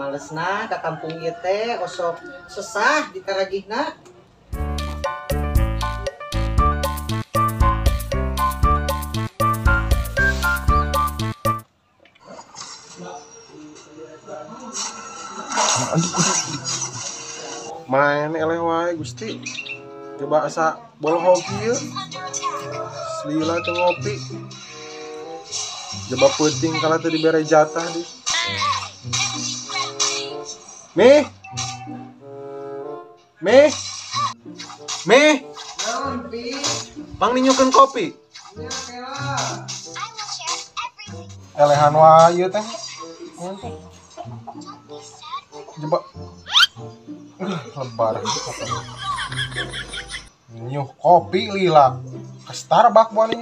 pamalesna ka kampung ieu teh osok sesah ditaragihna. Main eleh wae Gusti. Coba asa bolohog ieu. Selila teu ngopi. Coba peuting kala teu dibere jatah di. Meh. Naon pi? Mang ninyukeun kopi. Ya kela. Elehan wae ieu teh. Coba lebar. Nyuh kopi lila. Ke Starbucks bani.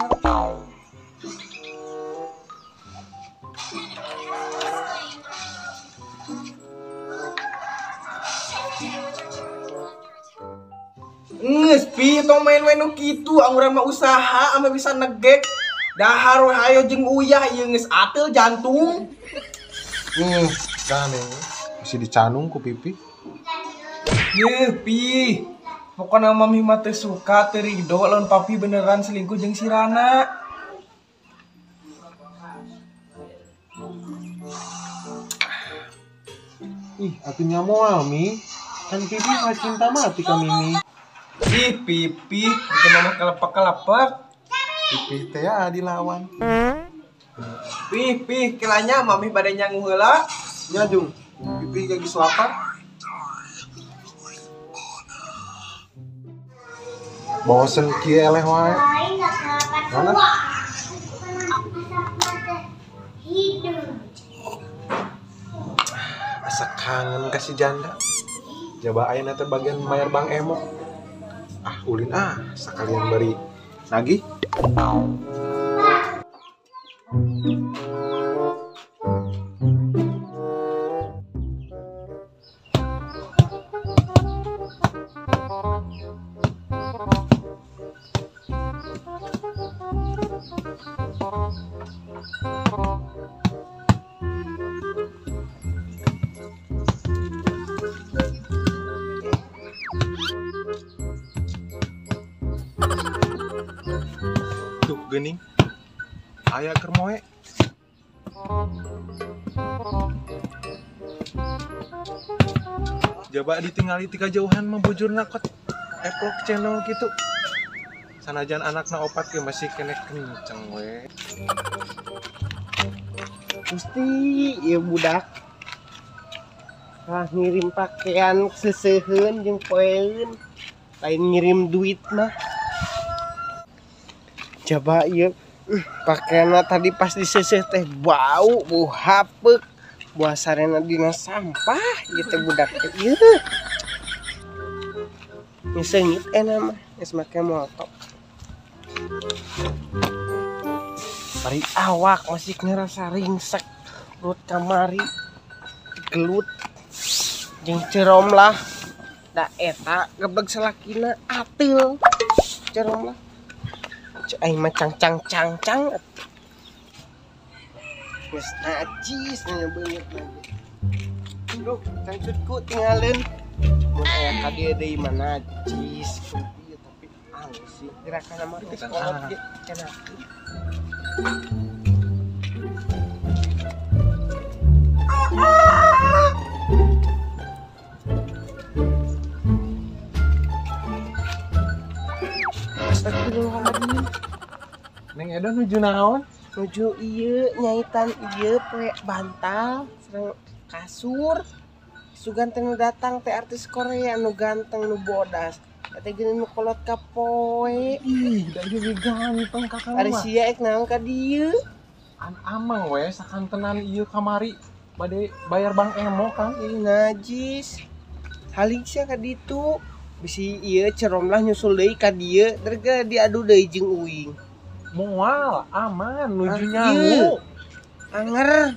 Nges pi tong main-main nu kitu amuran mah usaha ame bisa negek. Dahar we hayo jeung uyah ieu geus ateul jantung. Gane. Masih dicanung ku pipi. Yeuh pi. Pokona mami mah teu suka teu ridho lamun papi beneran selingkuh jeung si Rana. Ih, atunya moal Mi. Kan pipi mah cinta mati ka Mimi. Ih pipi, bikin mama kelepak-kelepak. Pipi teh ya dilawan. Pih, kelanya mami pada nyangu heula. Nya Jung, pipi geus lapar. Bosen kieu eleh wae. Mana? Asa kangen kasih janda. Coba ayeuna teh bagian bayar Bang Emo. Ulin sekalian bari nagih. Tuh geuning. Aya keur moe. Coba ditinggali ti kajauhan mah bujurna kot vlog channel gitu. Sanajan anakna opat ge masih kene kenceng we. Gusti ieu budak. Ngirim pakaian seseuheun jeung poeun. Lain ngirim duit mah. Coba ieu pakaianna tadi pas diseseh teh bau hapeuk. Buasarena dina sampah gitu budak teh ieu. Ngeseungit mah geus make motor. Bari awak masih ngerasa ringsek perut kamari gelut jeung cerom lah. Da eta gebeg salakina ateul cerom lah. Aing mah cang geus najis nya beungeut lagi. Duh, cangcutku tinggalin. Mun aya ka dieu deui mah najis tapi sih gerakan mah geus kolot ge cenah. Astagfirullahaladzim. Neng Edo nuju naon? Nuju ieu nyaitan ieu poe bantal sareng kasur. Su ganteng nu datang teh artis Korea nu ganteng nu bodas. Teh geuning nu kolot ka poe. Ih, da ieu ganteng kakang mah. Ari sia ek naon ka dieu? Amang we sakantenan ieu kamari bade bayar Bang Emo kan. Ih najis. Halik sia ka ditu. Bisi ieu cerom lah nyusul deui ka dieu, derga diadu deui jeung uing. Moal aman nuju nyangu. Anger.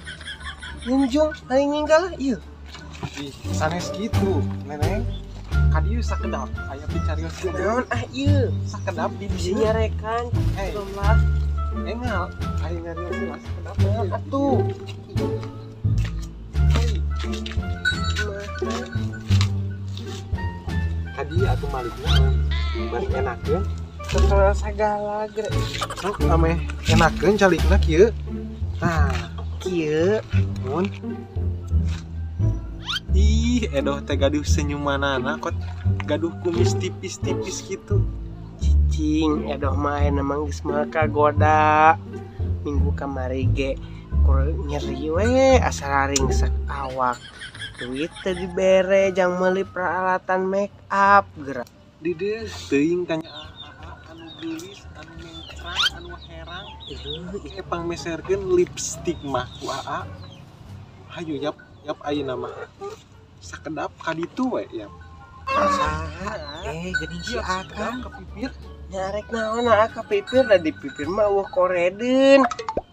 Nyunjung hari ninggal ieu. Ih, sanes gitu, Neneng. Kadieu sakedap aya picarios ge. Naon ieu? Sakedap di Bisi dieu. nyarekan cerom lah. Engal, aya nyarios sakedap. Atuh. tadi atau maliknya bari enakeun Terus segala gere. sok ame enakeun calikna kieu. Nah, Kieu mun ih edoh teh gaduh senyumanana kot gaduh kumis tipis-tipis gitu. cicing edoh main emang geus maka goda. Minggu kamari ge kur nyeri we asa ringsek awak. Duit teh dibere jang meuli peralatan make up geura. Dides teuing tanya anu geulis anu mencrang anu herang pang meserkeun lipstik mah ku AA. Hayu yap ayeuna mah sakedap ka ditu we yap. Geuning si Akang Ke pipir. Nyarek naon ka pipir da di pipir mah eueuh koredeun.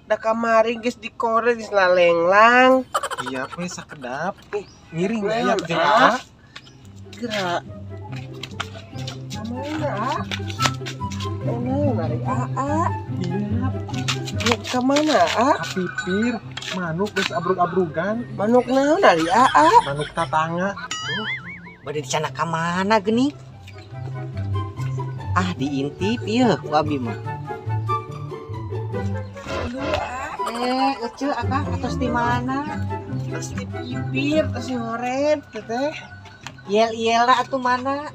Da kamari geus dikore geus lalenglang. Iya we sakedap. Ngiring we Naon, yap jeung ah? AA. Gerak. Kemana? Mana dari AA? Iya, Kemana A? ka pipir. Manuk geus abrug-abrugan, Manuk naon dari AA? manuk tatangga. bade dicana ka mana geuning? Ah diintip ieu ku abi mah. Ece Akang atos di mana? Terus di pipir, terus ngoret, teh. Yel-yelna atuh mana?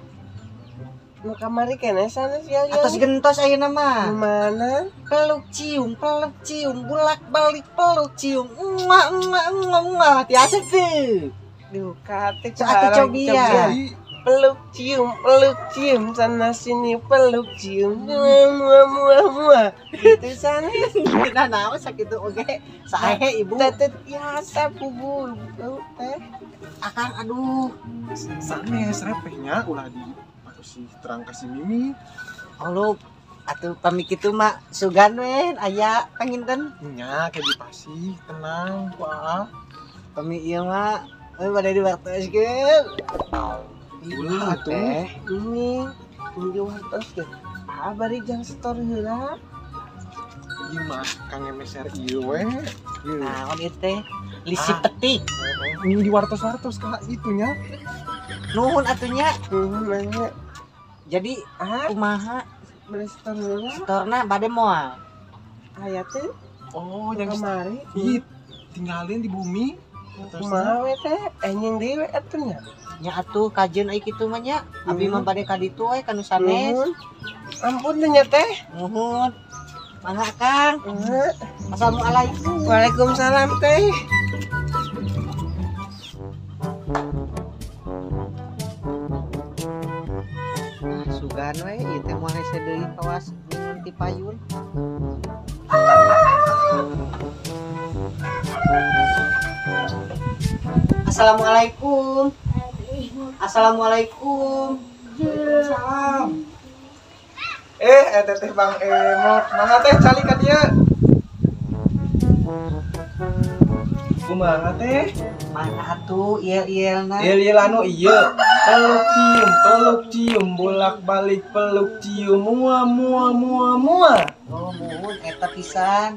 Nu kamari kene sana sia Atos gentos ayeuna mah. Mana? Peluk cium, bolak-balik peluk cium. Emak, hati-hati tuh. Duh, kate Atuh cobian. peluk cium sana sini peluk cium muah itu sana Kita naon sakitu oge. Saehe ibu. tetet biasa bubul teh Akang aduh. Sanes repehnya ulah di sih terang kasih Mimi. Olup atuh pami kitu mah sugan we aya panginten. Nya kayak dipasih tenang ku AA. Pami ieu mah bade diwartoskeun. Ulah atuh. ini diwartos deh bari jang setor heula Ieu mah Kang MSR ieu we. Naon ieu teh? Lisi Ah. petik. Ini di wartos-wartos ka itunya. Nuhun atunya. nanya Jadi kumaha bari setor heula setorna bade moal. aya teh Oh, yang kamari ih tinggalin di bumi. kumaha we teh enjing dewe atunya Nya atuh kajeun ai kitu mah nya. Abi mah bade ka ditu we ka nu sanes. Ampun nya teh Nuhun. Mangga Kang. Assalamualaikum. Waalaikumsalam teh Sugan we ieu teh moal hese deui kawas ngun ti payun. Assalamualaikum. Assalamualaikum. Salam. Teteh Bang Emok, mana teh cali ka dieu? Kumaha teh? Mana atuh iel-ielna? Yel anu ieu. Peluk cium, bolak-balik peluk cium, muah. Oh, muhun eta pisan.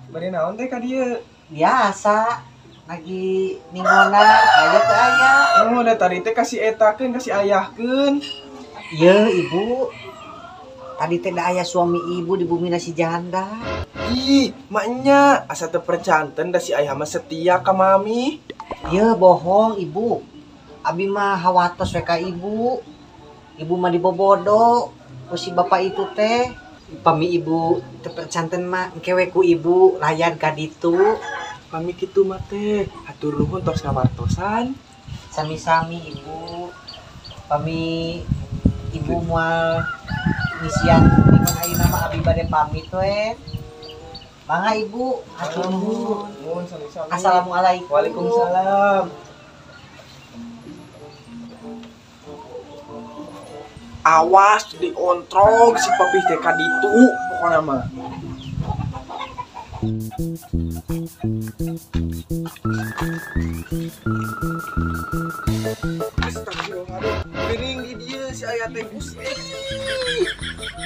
Bade naon teh ka dieu? Biasa lagi ningonan aya teu aya. Oh, da tadi teh kasih etakeun, kasih ayahkeun. Ieu ibu. Tadi teh da aya suami ibu di bumi nasi janda. Ih, maknya asa teu percanten da si ayah mah setia ka mami. Ieu bohong ibu. Abi mah hawatos we ka ibu. Ibu mah dibobodo ku si bapak itu teh. Pami ibu teu percanten mah engke we ku ibu layan ka ditu. Mami kitu mah teh, hatur nuhun tos ngawartosan. Sami-sami ibu. Pami ibu moal misian ningon ayeuna mah abi bade pamit we. Mangga ibu, hatur nuhun. Nuhun sami-sami. Assalamualaikum. Waalaikumsalam. Awas diontrog si papih teh ka ditu pokona mah. Astagfirullahaladzim. Piring di dieu si aya teh Gusti.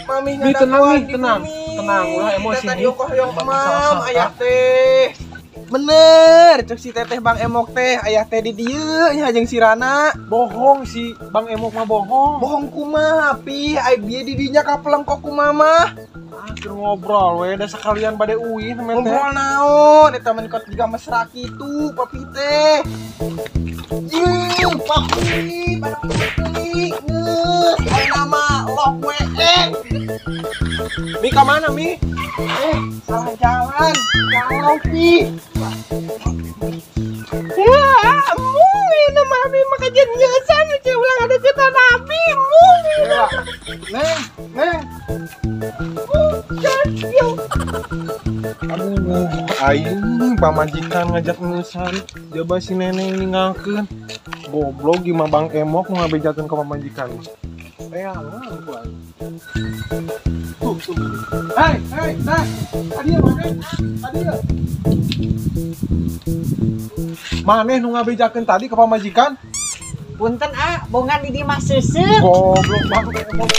Mami Mi, tenang, Mi, di tenang. bumi. Tenang, ulah emosi, Tadi Mi. okoh yang Mami mam salah-salah. aya teh. Bener, cek si teteh Bang Emok teh, ayah teh di dieu nya jeung si Rana. Bohong si Bang Emok mah bohong. Bohong kumaha, pi, ai dia di dinya kapeleng kok kumaha. Ah, keur ngobrol we, da sekalian bade uih temen teh. Ngobrol naon, eta mah kot juga mesra kitu, papi teh. Papi, papi, ai nama lok we. Mi ka mana Mi? Salah jalan, kalau pi. Ya, mungkin mami makajian nyesan cek ulang ada cerita nabi, mungkin. Neng. Aduh, aing pamajikan ngajak ngesan. Coba si neneng ninggalkeun. Goblok gimana Bang Emok ngabejakeun ka pamajikan. Eangan ku aing. Tuh. Hei, nah. Adieu maneh. Adieu. Maneh nu ngabejakeun tadi ka pamajikan? Punten bongan di mah seuseup. Goblok Bang Emok.